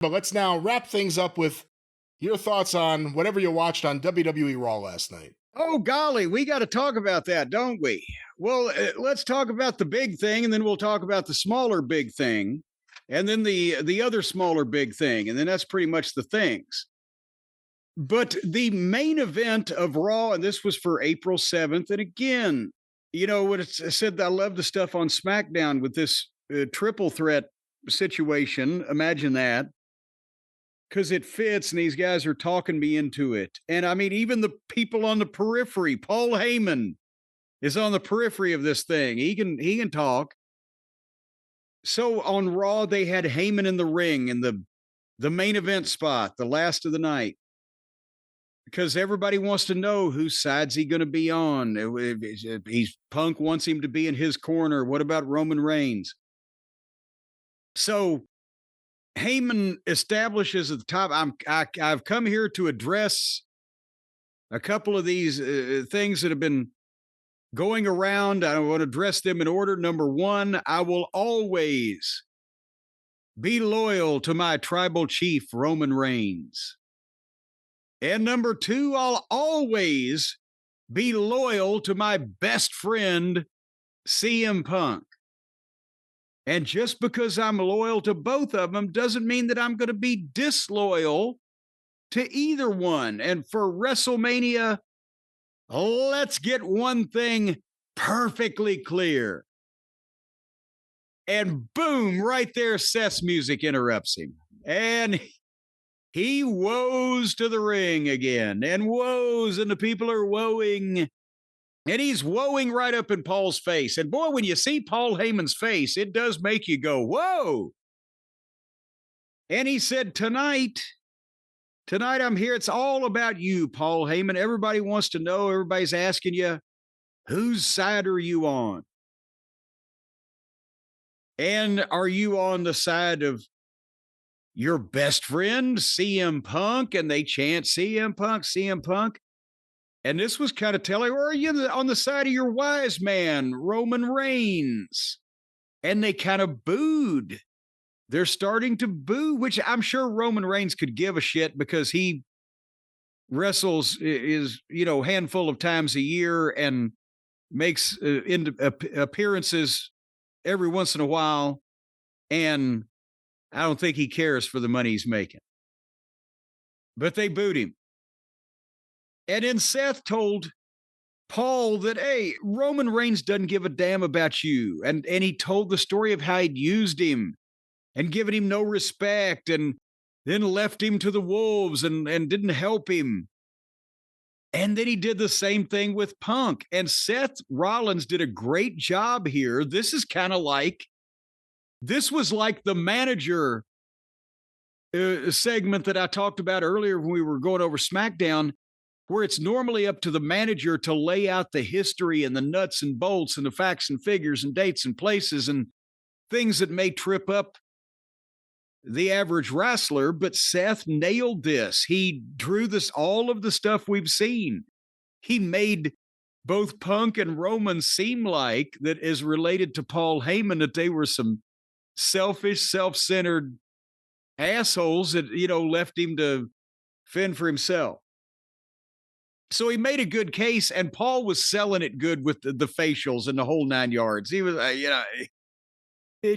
But let's now wrap things up with your thoughts on whatever you watched on WWE Raw last night. Oh, golly, we got to talk about that, don't we? Well, let's talk about the big thing, and then we'll talk about the smaller big thing, and then the other smaller big thing, and then that's pretty much the things. But the main event of Raw, and this was for April 7th, and again, you know what it said, I love the stuff on SmackDown with this triple threat situation. Imagine that. Because it fits, and these guys are talking me into it. And I mean, even the people on the periphery, Paul Heyman is on the periphery of this thing. He can talk. So on Raw, they had Heyman in the ring in the main event spot, the last of the night. Because everybody wants to know whose side's he going to be on. He's Punk wants him to be in his corner. What about Roman Reigns? So Heyman establishes at the top. I've come here to address a couple of these things that have been going around. I want to address them in order. Number one, I will always be loyal to my tribal chief, Roman Reigns. And number two, I'll always be loyal to my best friend, CM Punk. And just because I'm loyal to both of them doesn't mean that I'm going to be disloyal to either one. And for WrestleMania, let's get one thing perfectly clear. And boom, right there, Seth's music interrupts him. And he woes to the ring again, and woes, and the people are woeing. And he's woeing right up in Paul's face. And boy, when you see Paul Heyman's face, it does make you go, whoa. And he said, tonight I'm here. It's all about you, Paul Heyman. Everybody wants to know. Everybody's asking you, whose side are you on? And are you on the side of your best friend, CM Punk? And they chant CM Punk, CM Punk. And this was kind of telling, or are you on the side of your wise man, Roman Reigns? And they kind of booed. They're starting to boo, which I'm sure Roman Reigns could give a shit because he wrestles handful of times a year and makes appearances every once in a while. And I don't think he cares for the money he's making. But they booed him. And then Seth told Paul that, hey, Roman Reigns doesn't give a damn about you. And he told the story of how he'd used him and given him no respect and then left him to the wolves and didn't help him. And then he did the same thing with Punk. And Seth Rollins did a great job here. This was like the manager segment that I talked about earlier when we were going over SmackDown, where it's normally up to the manager to lay out the history and the nuts and bolts and the facts and figures and dates and places and things that may trip up the average wrestler. But Seth nailed this. He drew all of the stuff we've seen. He made both Punk and Roman seem like that is related to Paul Heyman, that they were some selfish, self-centered assholes that, left him to fend for himself. So he made a good case, and Paul was selling it good with the facials and the whole 9 yards. He was,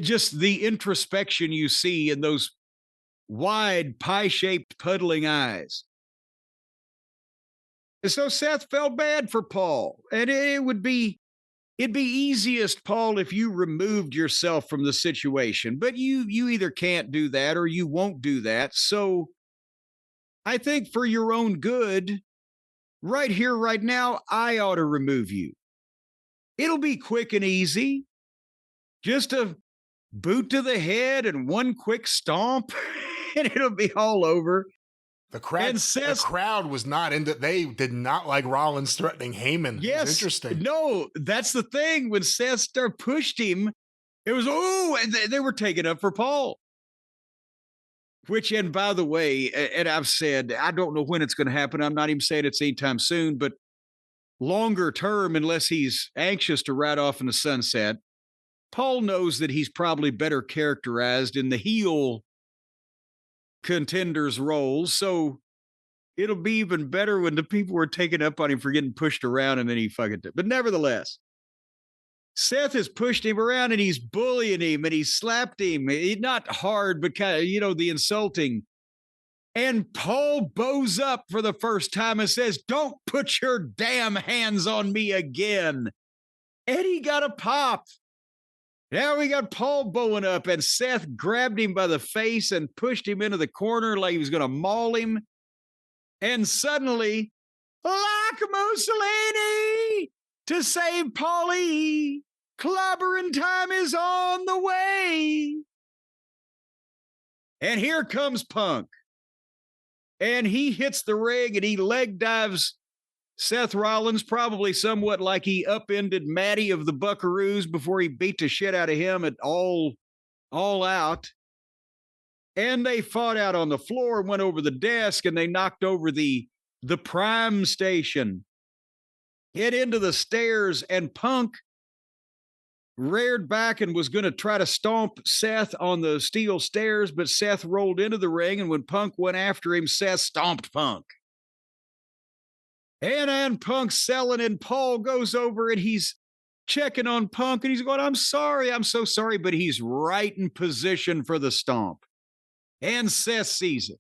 just the introspection you see in those wide, pie-shaped, puddling eyes. And so Seth felt bad for Paul, and it'd be easiest, Paul, if you removed yourself from the situation. But you either can't do that or you won't do that. So I think for your own good, right here, right now, I ought to remove you. It'll be quick and easy. Just a boot to the head and one quick stomp, and it'll be all over. The crowd was not into. They did not like Rollins threatening Heyman. Yes, it was interesting. No, that's the thing. When Seth pushed him, it was and they were taking up for Paul. Which, and by the way, and I've said, I don't know when it's going to happen. I'm not even saying it's anytime soon, but longer term, unless he's anxious to ride off in the sunset, Paul knows that he's probably better characterized in the heel contenders roles. So it'll be even better when the people were taking up on him for getting pushed around and then he fucking did. But nevertheless, Seth has pushed him around and he's bullying him and he slapped him. Not hard, but kind of, the insulting. And Paul bows up for the first time and says, "Don't put your damn hands on me again." And he got a pop. Now we got Paul bowing up, and Seth grabbed him by the face and pushed him into the corner like he was going to maul him. And suddenly, like Mussolini, to save Paulie, clobbering time is on the way. And here comes Punk. And he hits the ring and he leg dives Seth Rollins, probably somewhat like he upended Matty of the Buckaroos before he beat the shit out of him at all out. And they fought out on the floor, went over the desk, and they knocked over the Prime Station. Hit into the stairs, and Punk reared back and was going to try to stomp Seth on the steel stairs, but Seth rolled into the ring, and when Punk went after him, Seth stomped Punk. And Punk's selling, and Paul goes over and he's checking on Punk, and he's going, "I'm sorry, I'm so sorry," but he's right in position for the stomp. And Seth sees it.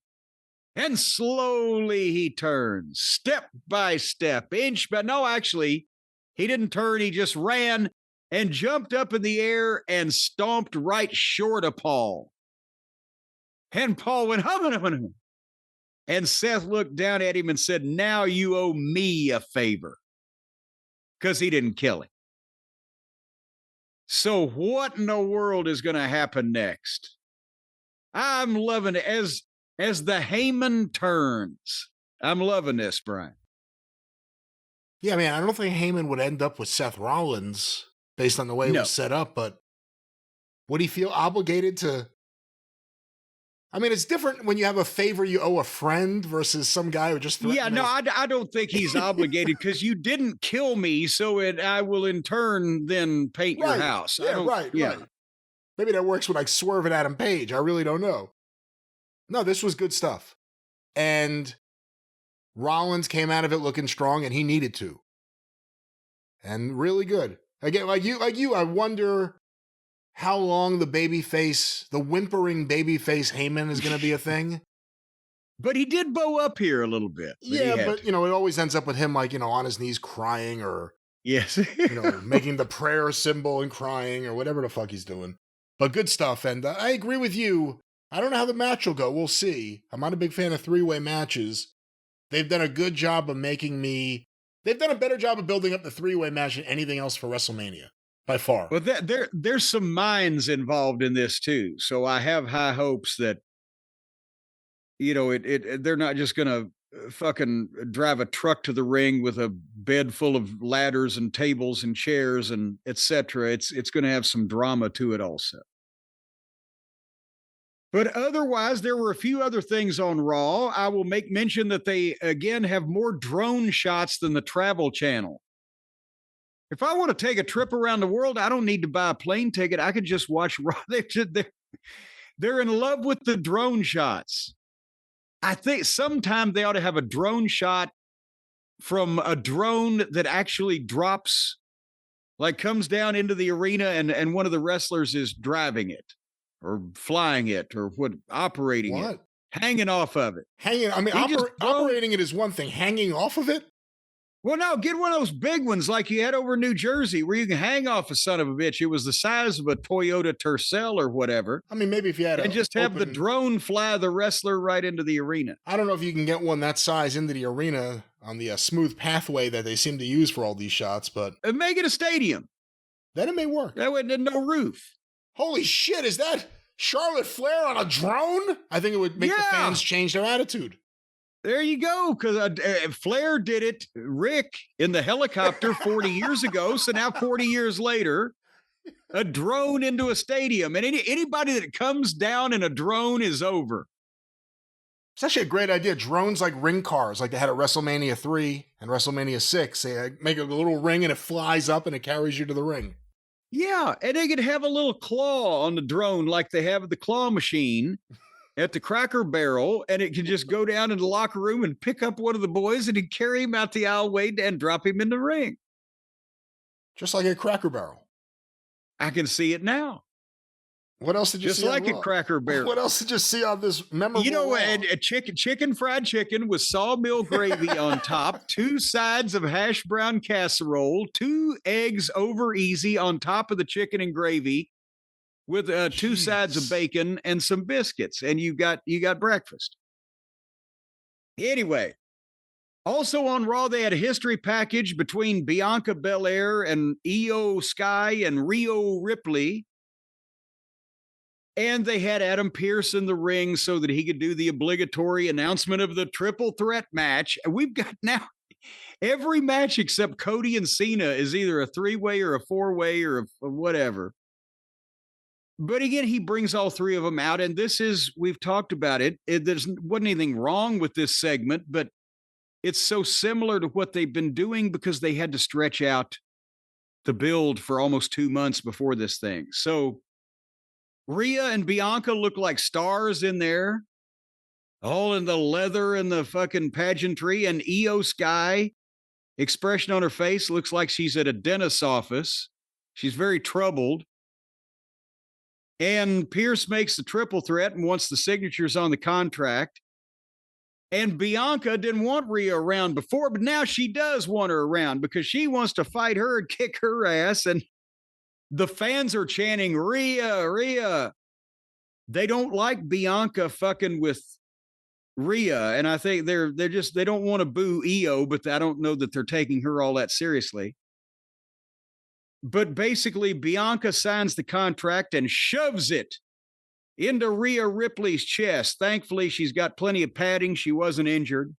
And slowly he turns, step by step, inch by, no, actually, he didn't turn, he just ran and jumped up in the air and stomped right short of Paul. And Paul went, hum. And Seth looked down at him and said, "Now you owe me a favor." Because he didn't kill him. So what in the world is going to happen next? I'm loving it as the Heyman turns. I'm loving this, Brian. Yeah, man, I don't think Heyman would end up with Seth Rollins based on the way it was set up, but would he feel obligated to? I mean, it's different when you have a favor you owe a friend versus some guy who just threatened. Yeah, no, I don't think he's obligated because you didn't kill me, so I will in turn then paint your house. Yeah, right. Maybe that works with like Swerve and Adam Page. I really don't know. No, this was good stuff. And Rollins came out of it looking strong, and he needed to. And really good. Again, like you, I wonder how long the whimpering babyface Heyman is going to be a thing. But he did bow up here a little bit. Yeah, but it always ends up with him like, on his knees crying or, yes, making the prayer symbol and crying or whatever the fuck he's doing. But good stuff. And I agree with you. I don't know how the match will go. We'll see. I'm not a big fan of three-way matches. They've done a good job of they've done a better job of building up the three-way match than anything else for WrestleMania. By far. But there's some minds involved in this too. So I have high hopes that, they're not just going to fucking drive a truck to the ring with a bed full of ladders and tables and chairs and etc. It's going to have some drama to it also. But otherwise, there were a few other things on Raw. I will make mention that they, again, have more drone shots than the Travel Channel. If I want to take a trip around the world, I don't need to buy a plane ticket. I could just watch Raw. They're in love with the drone shots. I think sometime they ought to have a drone shot from a drone that actually drops, like comes down into the arena and one of the wrestlers is driving it or flying it or operating it, hanging off of it. Operating it is one thing. Hanging off of it? Well, no, get one of those big ones like you had over in New Jersey where you can hang off a son of a bitch. It was the size of a Toyota Tercel or whatever. I mean, maybe if you had and just have the drone fly the wrestler right into the arena. I don't know if you can get one that size into the arena on the smooth pathway that they seem to use for all these shots, but make it a stadium. Then it may work. That way, no roof. Holy shit! Is that Charlotte Flair on a drone? I think it would make the fans change their attitude. There you go, because Flair did it, Rick, in the helicopter 40 years ago. So now 40 years later, a drone into a stadium. And anybody that comes down in a drone is over. It's actually a great idea. Drones like ring cars, like they had at WrestleMania 3 and WrestleMania 6. They make a little ring and it flies up and it carries you to the ring. Yeah, and they could have a little claw on the drone like they have the claw machine. at the Cracker Barrel, and it can just go down in the locker room and pick up one of the boys and he'd carry him out the aisleway and drop him in the ring. Just like a Cracker Barrel. I can see it now. What else did you just see? Just like a Cracker Barrel. What else did you see on this memorable? And a chicken fried chicken with sawmill gravy on top, 2 sides of hash brown casserole, 2 eggs over easy on top of the chicken and gravy, with 2 sides of bacon and some biscuits, and you got breakfast. Anyway, also on Raw, they had a history package between Bianca Belair and Io Sky and Rhea Ripley. And they had Adam Pearce in the ring so that he could do the obligatory announcement of the triple threat match. And we've got now every match except Cody and Cena is either a 3-way or a 4-way or whatever. But again, he brings all 3 of them out. And this is, we've talked about it. There wasn't anything wrong with this segment, but it's so similar to what they've been doing because they had to stretch out the build for almost 2 months before this thing. So Rhea and Bianca look like stars in there, all in the leather and the fucking pageantry. And Io Sky, expression on her face looks like she's at a dentist's office. She's very troubled. And Pierce makes the triple threat and wants the signatures on the contract. And Bianca didn't want Rhea around before, but now she does want her around because she wants to fight her and kick her ass. And the fans are chanting, Rhea, Rhea. They don't like Bianca fucking with Rhea. And I think they don't want to boo Io, but I don't know that they're taking her all that seriously. But basically, Bianca signs the contract and shoves it into Rhea Ripley's chest. Thankfully, she's got plenty of padding. She wasn't injured.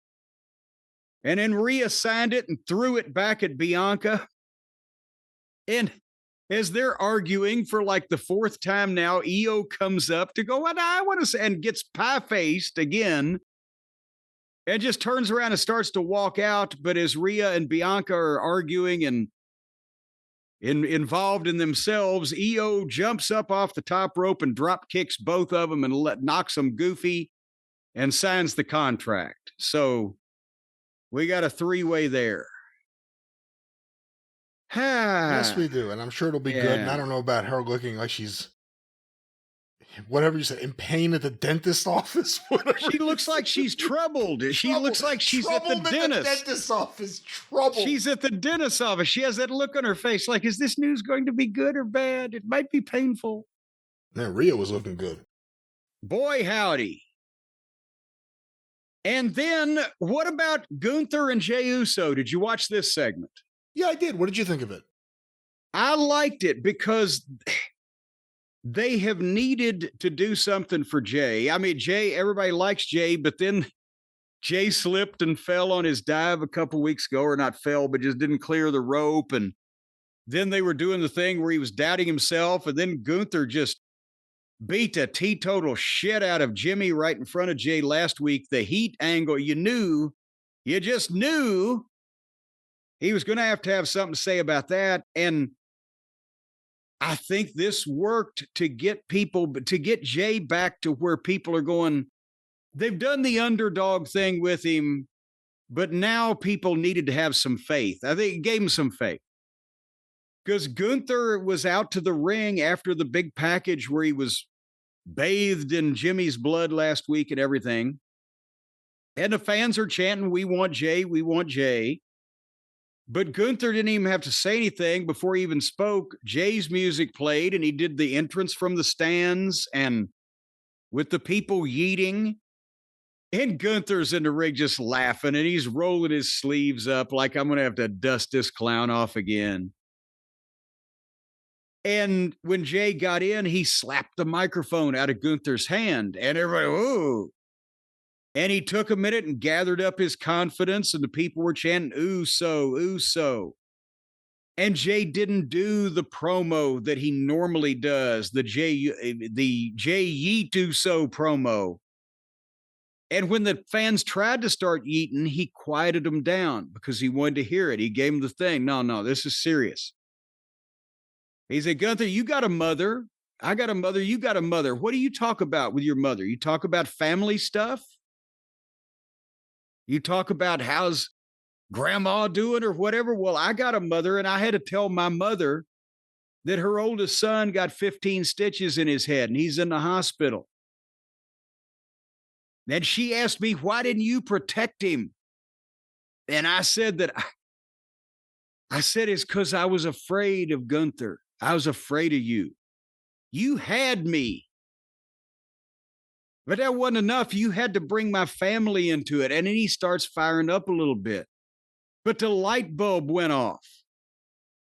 And then Rhea signed it and threw it back at Bianca. And as they're arguing for like the 4th time now, Io comes up to go, I want to say, and gets pie-faced again and just turns around and starts to walk out. But as Rhea and Bianca are arguing and involved in themselves, Io jumps up off the top rope and drop kicks both of them and knocks them goofy and signs the contract. So we got a 3-way there. Yes, we do. And I'm sure it'll be good. And I don't know about her looking like she's, whatever you said, in pain at the dentist's office. She looks like she's troubled. She looks like she's at the dentist. The dentist's office. Troubled. She's at the dentist's office. She has that look on her face like, is this news going to be good or bad? It might be painful. Yeah, Rhea was looking good. Boy, howdy. And then what about Gunther and Jay Uso? Did you watch this segment? Yeah, I did. What did you think of it? I liked it because they have needed to do something for Jay. I mean, Jay, everybody likes Jay, but then Jay slipped and fell on his dive a couple weeks ago, or not fell, but just didn't clear the rope. And then they were doing the thing where he was doubting himself. And then Gunther just beat the teetotal shit out of Jimmy right in front of Jay last week. The heat angle, you just knew he was going to have something to say about that. And I think this worked to get Jay back to where people are going. They've done the underdog thing with him, but now people needed to have some faith. I think it gave him some faith. Because Gunther was out to the ring after the big package where he was bathed in Jimmy's blood last week and everything. And the fans are chanting, we want Jay, we want Jay. But Gunther didn't even have to say anything before he even spoke. Jay's music played and he did the entrance from the stands and with the people yeeting. And Gunther's in the ring just laughing and he's rolling his sleeves up like, I'm going to have to dust this clown off again. And when Jay got in, he slapped the microphone out of Gunther's hand and everybody, ooh. And he took a minute and gathered up his confidence and the people were chanting, Uso, Uso. And Jay didn't do the promo that he normally does, the Jay Yeet Uso promo. And when the fans tried to start yeeting, he quieted them down because he wanted to hear it. He gave them the thing. No, this is serious. He said, Gunther, you got a mother. I got a mother, you got a mother. What do you talk about with your mother? You talk about family stuff? You talk about how's grandma doing or whatever? Well, I got a mother, and I had to tell my mother that her oldest son got 15 stitches in his head and he's in the hospital. And she asked me, why didn't you protect him? And I said it's because I was afraid of Gunther. I was afraid of you. You had me. But that wasn't enough. You had to bring my family into it. And then he starts firing up a little bit. But the light bulb went off.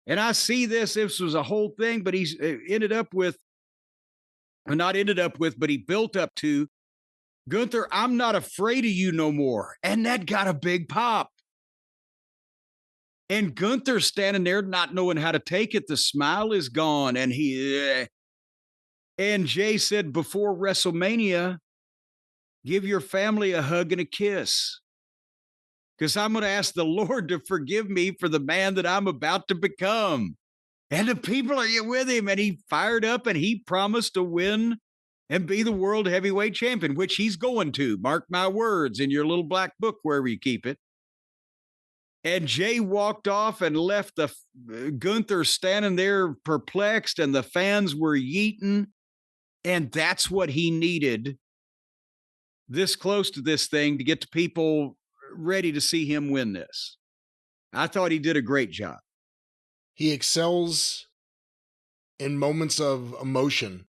And I see this was a whole thing, but he's ended up with, or not ended up with, but he built up to, Gunther, I'm not afraid of you no more. And that got a big pop. And Gunther's standing there not knowing how to take it. The smile is gone. And and Jay said before WrestleMania, give your family a hug and a kiss. Because I'm going to ask the Lord to forgive me for the man that I'm about to become. And the people are with him. And he fired up and he promised to win and be the world heavyweight champion, which he's going to. Mark my words in your little black book, wherever you keep it. And Jay walked off and left Gunther standing there perplexed, and the fans were yeeting. And that's what he needed this close to this thing to get the people ready to see him win this. I thought he did a great job. He excels in moments of emotion.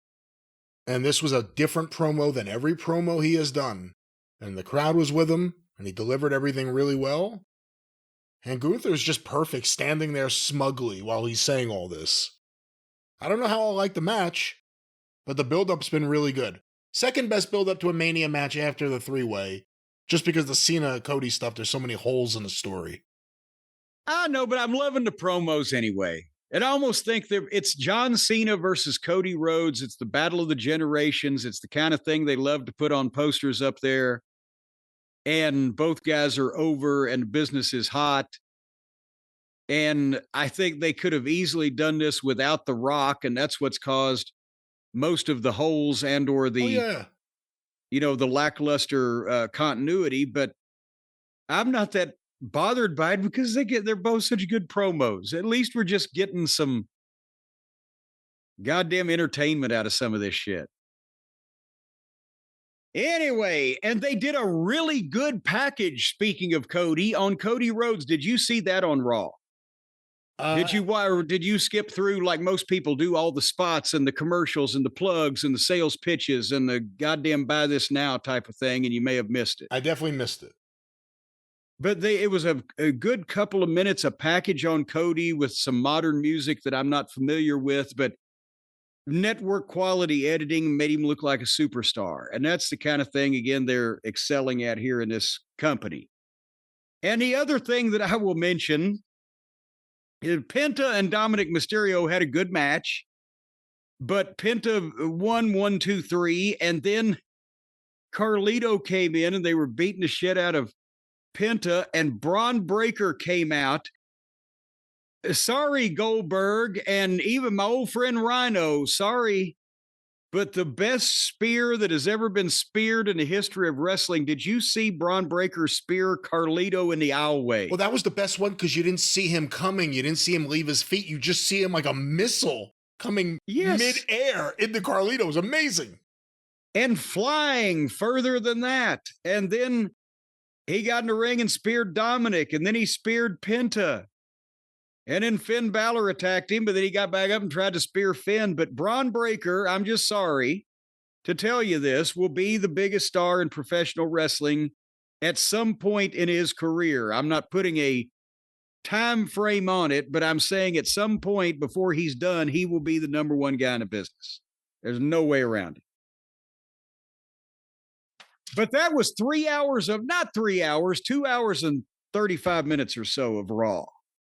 And this was a different promo than every promo he has done. And the crowd was with him, and he delivered everything really well. And Gunther's just perfect, standing there smugly while he's saying all this. I don't know how I'll like the match, but the build-up's been really good. Second best build-up to a Mania match after the three-way, just because the Cena-Cody stuff, there's so many holes in the story. I know, but I'm loving the promos anyway. And I almost think it's John Cena versus Cody Rhodes. It's the battle of the generations. It's the kind of thing they love to put on posters up there. And both guys are over and business is hot. And I think they could have easily done this without The Rock. And that's what's caused most of the holes and or the, the lackluster continuity. But I'm not that bothered by it because they're both such good promos. At least we're just getting some goddamn entertainment out of some of this shit. Anyway, and they did a really good package, speaking of Cody, on Cody Rhodes. Did you see that on Raw? Did you skip through, like most people do, all the spots and the commercials and the plugs and the sales pitches and the goddamn buy this now type of thing, and you may have missed it? I definitely missed it. But it was a good couple of minutes, a package on Cody with some modern music that I'm not familiar with, but network quality editing made him look like a superstar. And that's the kind of thing, again, they're excelling at here in this company. And the other thing that I will mention is Penta and Dominic Mysterio had a good match, but Penta won 1, 2, 3, and then Carlito came in and they were beating the shit out of Penta, and Braun Breaker came out. Sorry, Goldberg, and even my old friend Rhino, sorry, but the best spear that has ever been speared in the history of wrestling. Did you see Braun Breaker spear Carlito in the aisleway? Well, that was the best one because you didn't see him coming. You didn't see him leave his feet. You just see him like a missile coming midair into Carlito. It was amazing. And flying further than that. And then he got in the ring and speared Dominic, and then he speared Penta. And then Finn Balor attacked him, but then he got back up and tried to spear Finn. But Braun Breaker, I'm just sorry to tell you this, will be the biggest star in professional wrestling at some point in his career. I'm not putting a time frame on it, but I'm saying at some point before he's done, he will be the number one guy in the business. There's no way around it. But that was 3 hours of, not 3 hours, 2 hours and 35 minutes or so of Raw.